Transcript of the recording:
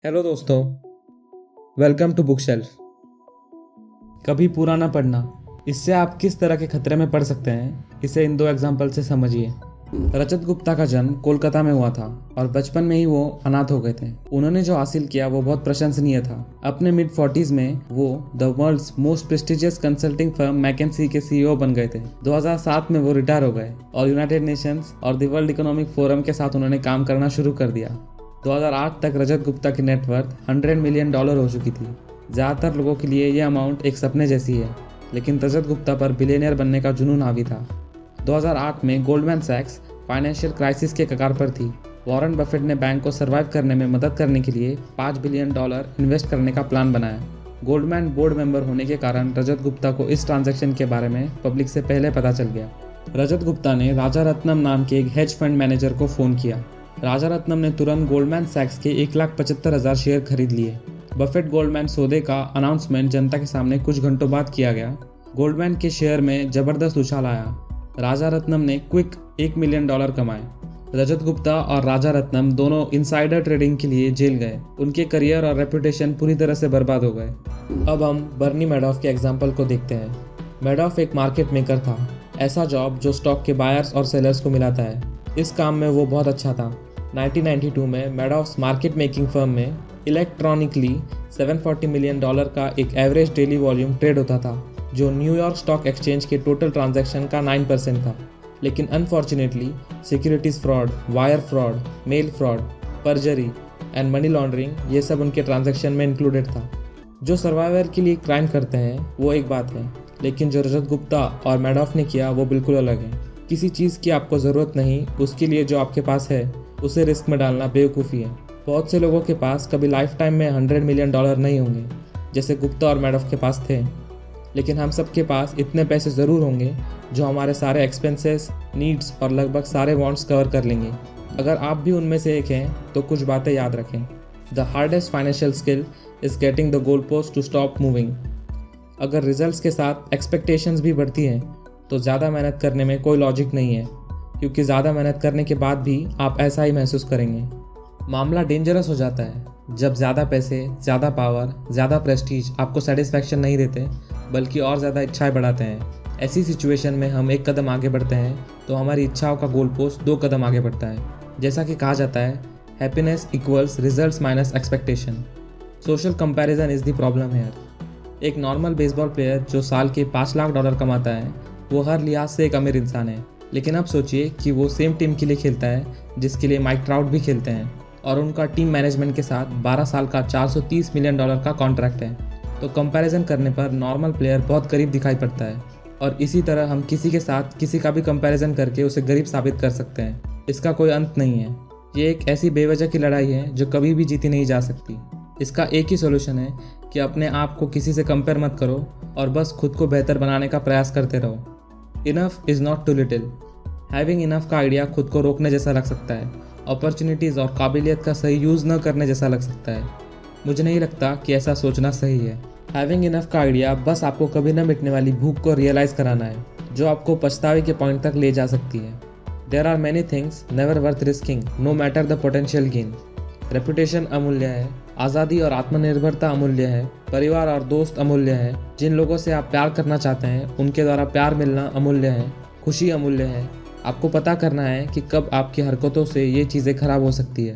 Hello दोस्तों, welcome to book shelf. कभी पूरा ना पढ़ना, इससे आप किस तरह के खतरे में पड़ सकते हैं, इसे इन दो एग्जाम्पल से समझिए। रजत गुप्ता का जन्म कोलकाता में हुआ था और बचपन में ही वो अनाथ हो गए थे। उन्होंने जो हासिल किया वो बहुत प्रशंसनीय था। अपने मिड 40s में वो the world's most prestigious consulting firm McKinsey के सीईओ बन गए थे। 2007 में वो रिटायर हो गए और यूनाइटेड नेशंस और द वर्ल्ड इकोनॉमिक फोरम के साथ उन्होंने काम करना शुरू कर दिया। 2008 तक रजत गुप्ता की नेटवर्थ $100 मिलियन हो चुकी थी। ज़्यादातर लोगों के लिए यह अमाउंट एक सपने जैसी है, लेकिन रजत गुप्ता पर बिलियनियर बनने का जुनून हावी था। 2008 में गोल्डमैन सैक्स फाइनेंशियल क्राइसिस के कगार पर थी। वॉरेन बफेट ने बैंक को सर्वाइव करने में मदद करने के लिए $5 बिलियन इन्वेस्ट करने का प्लान बनाया। गोल्डमैन बोर्ड मेंबर होने के कारण रजत गुप्ता को इस ट्रांजैक्शन के बारे में पब्लिक से पहले पता चल गया। रजत गुप्ता ने राजा रत्नम नाम के एक हेज फंड मैनेजर को फ़ोन किया। राजा रत्नम ने तुरंत गोल्डमैन सैक्स के 1,75,000 शेयर खरीद लिए। बफेट गोल्डमैन सौदे का अनाउंसमेंट जनता के सामने कुछ घंटों बाद किया गया। गोल्डमैन के शेयर में जबरदस्त उछाल आया। राजा रत्नम ने क्विक $1 मिलियन कमाए। रजत गुप्ता और राजा रत्नम दोनों इनसाइडर ट्रेडिंग के लिए जेल गए। उनके करियर और रेपुटेशन पूरी तरह से बर्बाद हो गए। अब हम बर्नी मैडॉफ के एग्जाम्पल को देखते हैं। मैडॉफ एक मार्केट मेकर था, ऐसा जॉब जो स्टॉक के बायर्स और सेलर्स को मिलाता है। इस काम में वो बहुत अच्छा था। 1992 में मैडॉफ्स मार्केट मेकिंग फर्म में इलेक्ट्रॉनिकली $740 मिलियन का एक एवरेज डेली वॉल्यूम ट्रेड होता था, जो न्यूयॉर्क स्टॉक एक्सचेंज के टोटल ट्रांजैक्शन का 9% था। लेकिन unfortunately securities fraud, wire fraud, mail fraud, perjury and money laundering ये सब उनके ट्रांजैक्शन में इंक्लूडेड था। जो सर्वाइवर के लिए क्राइम करते हैं वो एक बात है, लेकिन जो रजत गुप्ता और मैडॉफ ने किया वो बिल्कुल अलग है। किसी चीज़ की आपको ज़रूरत नहीं, उसके लिए जो आपके पास है उसे रिस्क में डालना बेवकूफ़ी है। बहुत से लोगों के पास कभी लाइफ टाइम में $100 मिलियन नहीं होंगे, जैसे गुप्ता और मैडॉफ के पास थे, लेकिन हम सब के पास इतने पैसे ज़रूर होंगे जो हमारे सारे एक्सपेंसेस, नीड्स और लगभग सारे वांट्स कवर कर लेंगे। अगर आप भी उनमें से एक हैं तो कुछ बातें याद रखें। The hardest financial skill is getting the goal post to stop moving. अगर रिजल्ट्स के साथ एक्सपेक्टेशंस भी बढ़ती हैं तो ज़्यादा मेहनत करने में कोई लॉजिक नहीं है, क्योंकि ज़्यादा मेहनत करने के बाद भी आप ऐसा ही महसूस करेंगे। मामला डेंजरस हो जाता है जब ज़्यादा पैसे, ज़्यादा पावर, ज़्यादा प्रेस्टीज आपको सेटिस्फैक्शन नहीं देते, बल्कि और ज़्यादा इच्छाएं बढ़ाते हैं। ऐसी सिचुएशन में हम एक कदम आगे बढ़ते हैं तो हमारी इच्छाओं का गोल पोस्ट 2 कदम आगे बढ़ता है। जैसा कि कहा जाता है, happiness equals results minus expectation. Social comparison is the problem here. एक नॉर्मल बेसबॉल प्लेयर जो साल के $5 लाख कमाता है, वो हर लिहाज से एक अमीर इंसान है। लेकिन अब सोचिए कि वो सेम टीम के लिए खेलता है जिसके लिए माइक ट्राउट भी खेलते हैं, और उनका टीम मैनेजमेंट के साथ 12 साल का $430 मिलियन का कॉन्ट्रैक्ट है। तो कंपैरिजन करने पर नॉर्मल प्लेयर बहुत गरीब दिखाई पड़ता है, और इसी तरह हम किसी के साथ किसी का भी कंपैरिजन करके उसे गरीब साबित कर सकते हैं। इसका कोई अंत नहीं है। ये एक ऐसी बेवजह की लड़ाई है जो कभी भी जीती नहीं जा सकती। इसका एक ही सोल्यूशन है कि अपने आप को किसी से कंपेयर मत करो और बस खुद को बेहतर बनाने का प्रयास करते रहो। Enough is not too little. Having enough का आइडिया खुद को रोकने जैसा लग सकता है, अपॉर्चुनिटीज़ और काबिलियत का सही यूज़ न करने जैसा लग सकता है। मुझे नहीं लगता कि ऐसा सोचना सही है। हैविंग इनफ का आइडिया बस आपको कभी न मिटने वाली भूख को रियलाइज़ कराना है, जो आपको पछतावे के पॉइंट तक ले जा सकती है। There are many things never worth risking no matter the potential gain. Reputation अमूल्य है, आज़ादी और आत्मनिर्भरता अमूल्य है, परिवार और दोस्त अमूल्य है, जिन लोगों से आप प्यार करना चाहते हैं उनके द्वारा प्यार मिलना अमूल्य है, खुशी अमूल्य है। आपको पता करना है कि कब आपकी हरकतों से ये चीज़ें खराब हो सकती है।